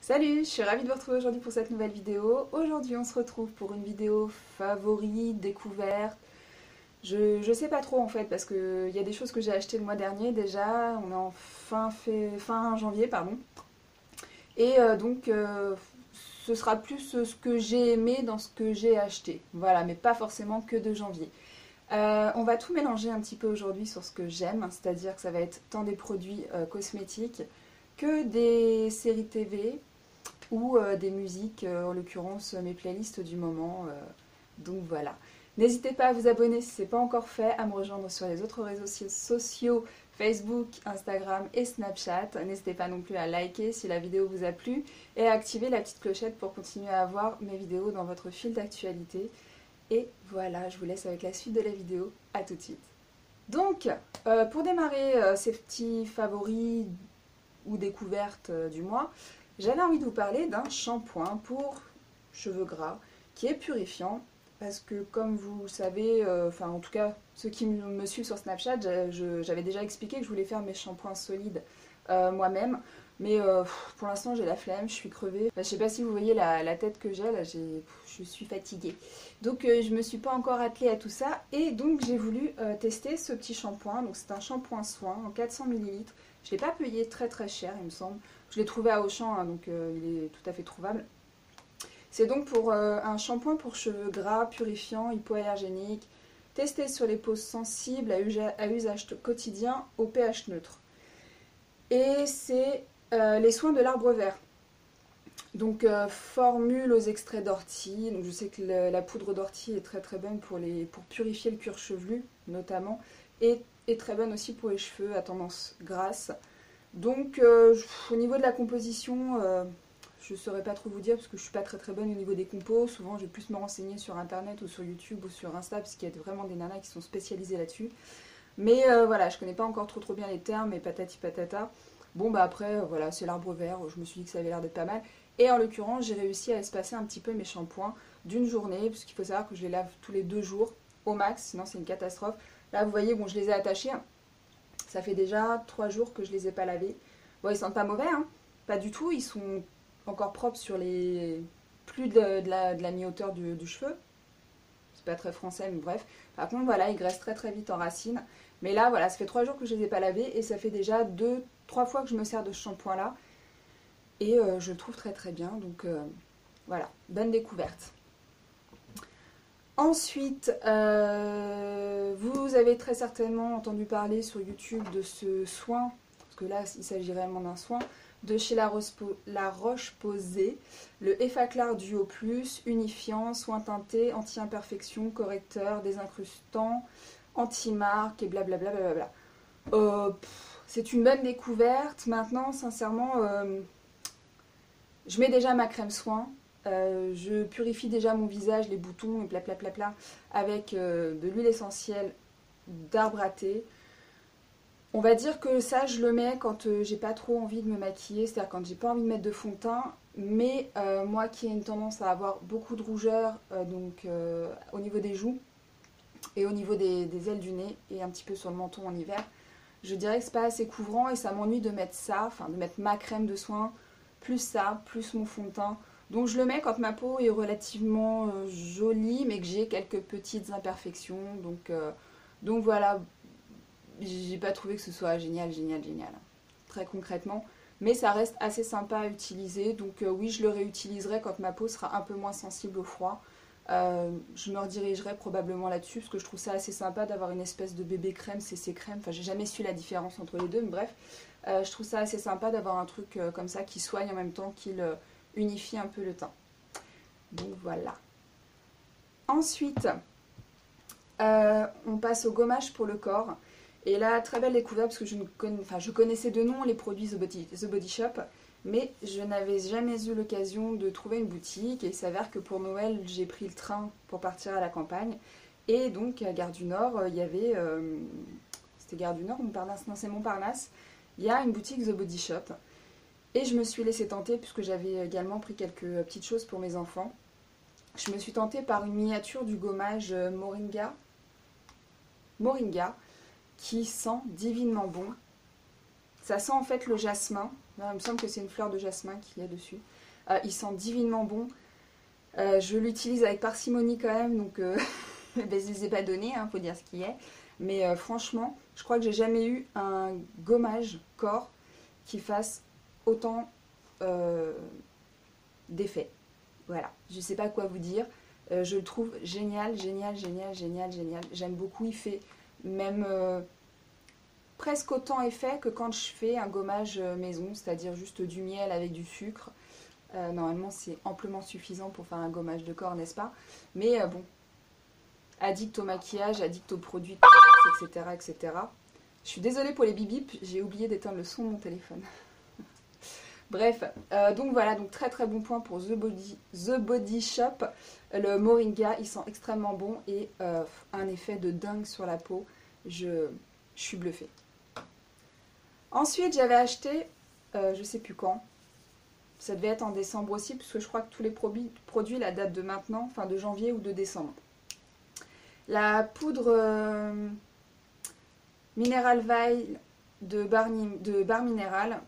Salut, je suis ravie de vous retrouver aujourd'hui pour cette nouvelle vidéo. Aujourd'hui on se retrouve pour une vidéo favori, découverte. Je sais pas trop en fait parce qu'il y a des choses que j'ai achetées le mois dernier déjà. On est en fin janvier, pardon. Et ce sera plus ce que j'ai aimé dans ce que j'ai acheté. Voilà, mais pas forcément que de janvier. On va tout mélanger un petit peu aujourd'hui sur ce que j'aime, c'est-à-dire que ça va être tant des produits cosmétiques que des séries TV ou des musiques, en l'occurrence mes playlists du moment. Donc voilà. N'hésitez pas à vous abonner si ce n'est pas encore fait, à me rejoindre sur les autres réseaux sociaux, Facebook, Instagram et Snapchat. N'hésitez pas non plus à liker si la vidéo vous a plu et à activer la petite clochette pour continuer à avoir mes vidéos dans votre fil d'actualité. Et voilà, je vous laisse avec la suite de la vidéo. A tout de suite. Donc, pour démarrer ces petits favoris ou découvertes du mois, j'avais envie de vous parler d'un shampoing pour cheveux gras qui est purifiant parce que comme vous le savez, enfin en tout cas ceux qui me suivent sur Snapchat, j'avais déjà expliqué que je voulais faire mes shampoings solides moi-même. Mais pour l'instant j'ai la flemme, je suis crevée. Enfin, je sais pas si vous voyez la tête que j'ai, là je suis fatiguée. Donc je me suis pas encore attelée à tout ça. Et donc j'ai voulu tester ce petit shampoing. Donc c'est un shampoing soin en 400 ml. Je l'ai pas payé très très cher il me semble. Je l'ai trouvé à Auchan, hein, donc il est tout à fait trouvable. C'est donc pour un shampoing pour cheveux gras, purifiant, hypoallergénique, testé sur les peaux sensibles à usage quotidien au pH neutre. Et c'est les soins de l'arbre vert. Donc formule aux extraits d'ortie. Donc je sais que la poudre d'ortie est très très bonne pour purifier le cuir chevelu notamment. Et est très bonne aussi pour les cheveux à tendance grasse. Donc au niveau de la composition, je ne saurais pas trop vous dire parce que je ne suis pas très très bonne au niveau des compos. Souvent je vais plus me renseigner sur internet ou sur YouTube ou sur Insta parce qu'il y a vraiment des nanas qui sont spécialisées là-dessus. Mais voilà, je connais pas encore trop bien les termes et patati patata. Bon bah après voilà, c'est l'arbre vert, je me suis dit que ça avait l'air d'être pas mal. Et en l'occurrence j'ai réussi à espacer un petit peu mes shampoings d'une journée, parce qu'il faut savoir que je les lave tous les 2 jours au max, sinon c'est une catastrophe. Là vous voyez, bon je les ai attachés. Ça fait déjà 3 jours que je les ai pas lavés. Bon, ils sentent pas mauvais, hein, pas du tout. Ils sont encore propres sur les plus de la mi-hauteur du cheveu. C'est pas très français, mais bref. Par contre, voilà, ils graissent très très vite en racines. Mais là, voilà, ça fait 3 jours que je les ai pas lavés et ça fait déjà 2-3 fois que je me sers de ce shampoing-là. Et je le trouve très très bien. Donc voilà, bonne découverte. Ensuite, vous avez très certainement entendu parler sur YouTube de ce soin, parce que là il s'agit réellement d'un soin, de chez La Roche-Posay, le Effaclar Duo Plus, unifiant, soin teinté, anti-imperfection, correcteur, désincrustant, anti-marque et blablabla. C'est une bonne découverte. Maintenant, sincèrement, je mets déjà ma crème soin. Je purifie déjà mon visage, les boutons et blablabla avec de l'huile essentielle d'arbre à thé. On va dire que ça je le mets quand j'ai pas trop envie de me maquiller, c'est-à-dire quand j'ai pas envie de mettre de fond de teint. Mais moi qui ai une tendance à avoir beaucoup de rougeur au niveau des joues et au niveau des ailes du nez et un petit peu sur le menton en hiver, je dirais que c'est pas assez couvrant et ça m'ennuie de mettre ça, enfin de mettre ma crème de soin, plus ça, plus mon fond de teint. Donc je le mets quand ma peau est relativement jolie mais que j'ai quelques petites imperfections. Donc voilà, j'ai pas trouvé que ce soit génial. Très concrètement. Mais ça reste assez sympa à utiliser. Donc oui, je le réutiliserai quand ma peau sera un peu moins sensible au froid. Je me redirigerai probablement là-dessus parce que je trouve ça assez sympa d'avoir une espèce de bébé crème, CC crème. Enfin, j'ai jamais su la différence entre les deux, mais bref. Je trouve ça assez sympa d'avoir un truc comme ça qui soigne en même temps qu'il unifie un peu le teint. Donc voilà. Ensuite, on passe au gommage pour le corps. Et là, très belle découverte parce que je connaissais de nom les produits The Body Shop, mais je n'avais jamais eu l'occasion de trouver une boutique. Et il s'avère que pour Noël, j'ai pris le train pour partir à la campagne. Et donc, à Gare du Nord, il y avait... c'était Gare du Nord, Montparnasse, non, c'est Montparnasse. Il y a une boutique The Body Shop. Et je me suis laissée tenter puisque j'avais également pris quelques petites choses pour mes enfants. Je me suis tentée par une miniature du gommage Moringa qui sent divinement bon. Ça sent en fait le jasmin. Non, il me semble que c'est une fleur de jasmin qu'il y a dessus. Il sent divinement bon. Je l'utilise avec parcimonie quand même, donc ben, je ne les ai pas donnés, faut dire ce qu'il y a. Mais franchement, je crois que j'ai jamais eu un gommage corps qui fasse autant d'effet. Voilà, je ne sais pas quoi vous dire. Je le trouve génial, génial, génial, génial, génial. J'aime beaucoup, il fait même presque autant effet que quand je fais un gommage maison, c'est-à-dire juste du miel avec du sucre. Normalement, c'est amplement suffisant pour faire un gommage de corps, n'est-ce pas? Mais bon, addict au maquillage, addict aux produits, etc., etc. Je suis désolée pour les bip-bip, j'ai oublié d'éteindre le son de mon téléphone. Bref, donc voilà, donc très très bon point pour The Body Shop. Le Moringa, il sent extrêmement bon et un effet de dingue sur la peau. Je suis bluffée. Ensuite, j'avais acheté, je sais plus quand, ça devait être en décembre aussi, puisque je crois que tous les produits la datent de maintenant, enfin de janvier ou de décembre. La poudre Mineral Veil de Bar Mineral.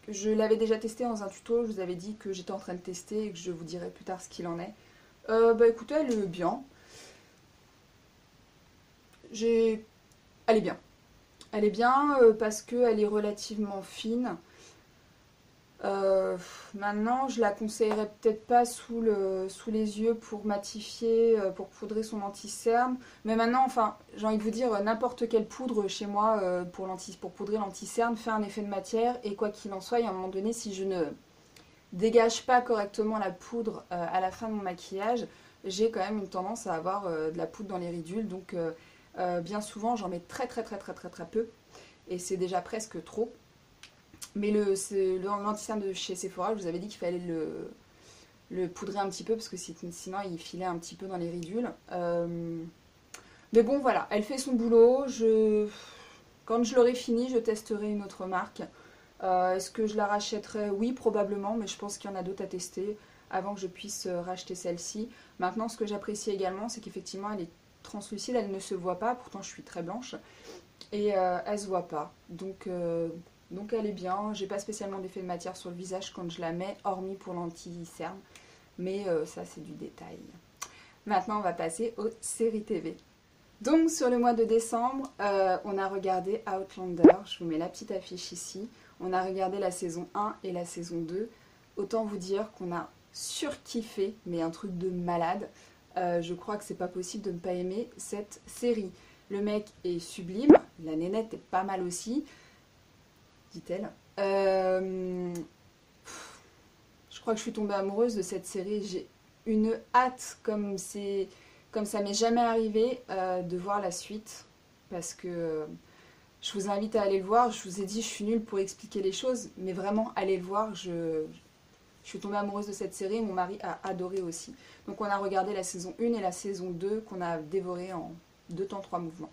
Je l'avais déjà testé dans un tuto, je vous avais dit que j'étais en train de tester et que je vous dirai plus tard ce qu'il en est. Bah écoutez, elle est bien. Elle est bien. Elle est bien parce qu'elle est relativement fine. Maintenant, je la conseillerais peut-être pas sous les yeux pour matifier, pour poudrer son anti-cerne. Mais maintenant, enfin, j'ai envie de vous dire, n'importe quelle poudre chez moi pour poudrer l'anti-cerne fait un effet de matière. Et quoi qu'il en soit, à un moment donné, si je ne dégage pas correctement la poudre à la fin de mon maquillage, j'ai quand même une tendance à avoir de la poudre dans les ridules. Donc, bien souvent, j'en mets très très très très très très peu. Et c'est déjà presque trop. Mais l'anti-cerne de chez Sephora, je vous avais dit qu'il fallait le poudrer un petit peu parce que sinon il filait un petit peu dans les ridules. Mais bon voilà, elle fait son boulot. Quand je l'aurai fini, je testerai une autre marque. Est-ce que je la rachèterai? Oui, probablement, mais je pense qu'il y en a d'autres à tester avant que je puisse racheter celle-ci. Maintenant, ce que j'apprécie également, c'est qu'effectivement elle est translucide, elle ne se voit pas, pourtant je suis très blanche. Et elle se voit pas. Donc elle est bien, j'ai pas spécialement d'effet de matière sur le visage quand je la mets, hormis pour l'anti-cerne, mais ça c'est du détail. Maintenant on va passer aux séries TV. Donc sur le mois de décembre, on a regardé Outlander, je vous mets la petite affiche ici, on a regardé la saison 1 et la saison 2, autant vous dire qu'on a surkiffé, mais un truc de malade. Je crois que c'est pas possible de ne pas aimer cette série. Le mec est sublime, la nénette est pas mal aussi, dit-elle. Je crois que je suis tombée amoureuse de cette série. J'ai une hâte, comme ça m'est jamais arrivé, de voir la suite. Parce que je vous invite à aller le voir. Je vous ai dit, je suis nulle pour expliquer les choses. Mais vraiment, allez le voir. Je suis tombée amoureuse de cette série. Mon mari a adoré aussi. Donc on a regardé la saison 1 et la saison 2 qu'on a dévoré en 2 temps 3 mouvements.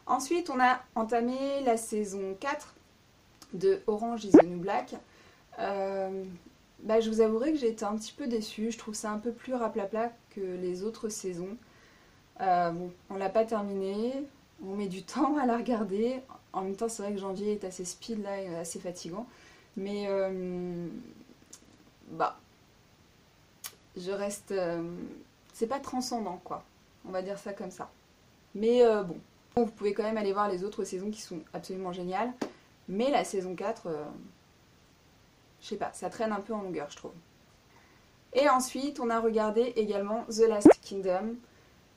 Ensuite, on a entamé la saison 4 de Orange is the New Black. Je vous avouerai que j'ai été un petit peu déçue. Je trouve ça un peu plus raplapla que les autres saisons. Bon, on l'a pas terminé. On met du temps à la regarder. En même temps, c'est vrai que janvier est assez speed là, et assez fatigant. Mais je reste. C'est pas transcendant quoi. On va dire ça comme ça. Mais bon, vous pouvez quand même aller voir les autres saisons qui sont absolument géniales. Mais la saison 4, je sais pas, ça traîne un peu en longueur, je trouve. Et ensuite, on a regardé également The Last Kingdom.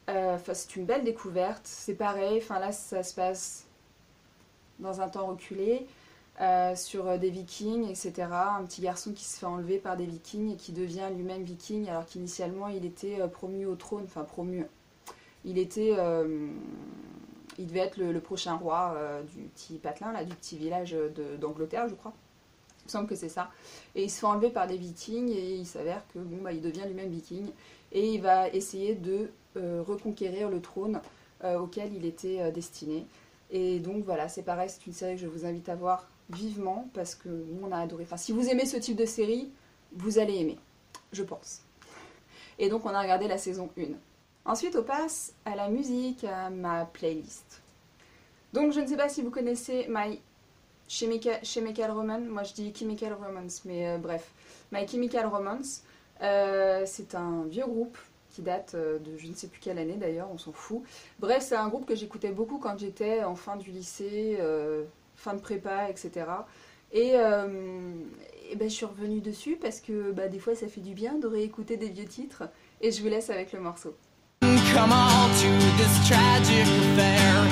C'est une belle découverte. C'est pareil, là, ça se passe dans un temps reculé, sur des vikings, etc. Un petit garçon qui se fait enlever par des vikings et qui devient lui-même viking, alors qu'initialement, il était promu au trône. Enfin, promu. Il devait être le prochain roi du petit patelin, là, du petit village d'Angleterre, je crois. Il me semble que c'est ça. Et il se fait enlever par des vikings et il s'avère que il devient lui-même viking. Et il va essayer de reconquérir le trône auquel il était destiné. Et donc voilà, c'est pareil, c'est une série que je vous invite à voir vivement parce que nous on a adoré. Enfin, si vous aimez ce type de série, vous allez aimer, je pense. Et donc on a regardé la saison 1. Ensuite, on passe à la musique, à ma playlist. Donc, je ne sais pas si vous connaissez My Chemical Romance, moi je dis Chemical Romance, mais bref. My Chemical Romance, c'est un vieux groupe qui date de je ne sais plus quelle année d'ailleurs, on s'en fout. Bref, c'est un groupe que j'écoutais beaucoup quand j'étais en fin du lycée, fin de prépa, etc. Et ben, je suis revenue dessus parce que bah, des fois ça fait du bien de réécouter des vieux titres. Et je vous laisse avec le morceau. Come all to this tragic affair.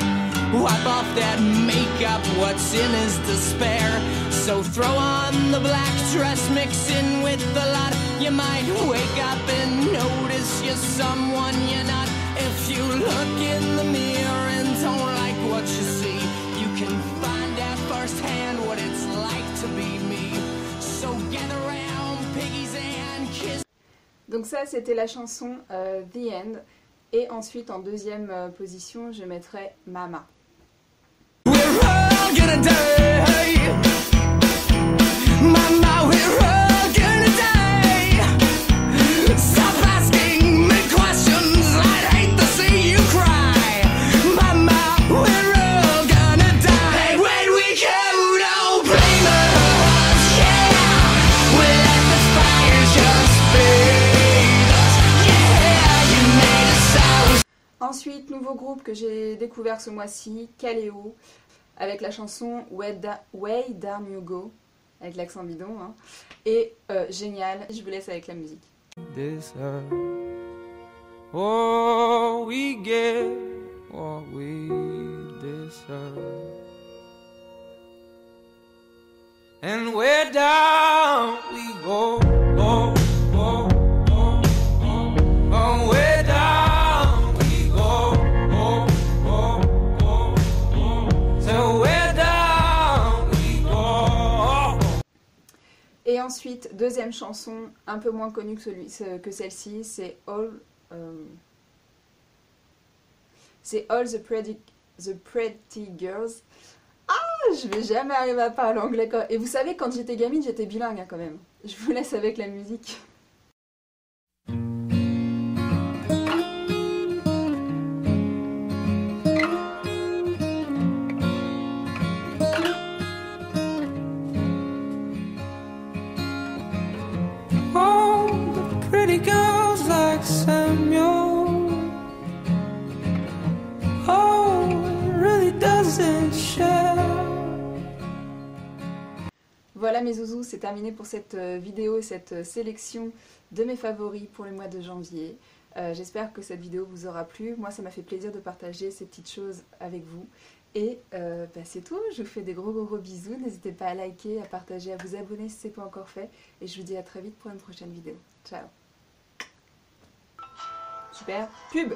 Wipe off that makeup, what's in is despair. So throw on the black dress, mix in with the lot. You might wake up and notice you're someone you're not. If you look in the mirror and don't like what you see, you can find out firsthand what it's like to be me. So gather round, piggies and kiss. Donc ça c'était la chanson The End. Et ensuite en deuxième position je mettrai Mama. We're all gonna die. Mama, we're all gonna die. Stop asking me questions, I'd hate to see you cry. Mama, we're all gonna die. When we go, don't blame us, yeah. We'll let the fire just fade us, yeah. You made us out. Ensuite, nouveau groupe que j'ai découvert ce mois-ci, Kaleo, avec la chanson Way Down You Go, avec l'accent bidon, hein. Et génial, je vous laisse avec la musique. This earth, oh, we get what we deserve, and where down we go, oh, oh, oh, oh, oh, where down we go, oh, oh, oh, oh, so where down we go. Et ensuite, deuxième chanson, un peu moins connue que celle-ci, c'est All the Pretty Girls. Ah, je vais jamais arriver à parler anglais. Et vous savez, quand j'étais gamine, j'étais bilingue hein, quand même. Je vous laisse avec la musique. Oh, the pretty girls like Samuel. Oh, it really doesn't share. Voilà mes zouzous, c'est terminé pour cette vidéo et cette sélection de mes favoris pour le mois de janvier. J'espère que cette vidéo vous aura plu. Moi, ça m'a fait plaisir de partager ces petites choses avec vous. Et bah, c'est tout, je vous fais des gros bisous. N'hésitez pas à liker, à partager, à vous abonner si ce n'est pas encore fait. Et je vous dis à très vite pour une prochaine vidéo. Ciao. Super, pub!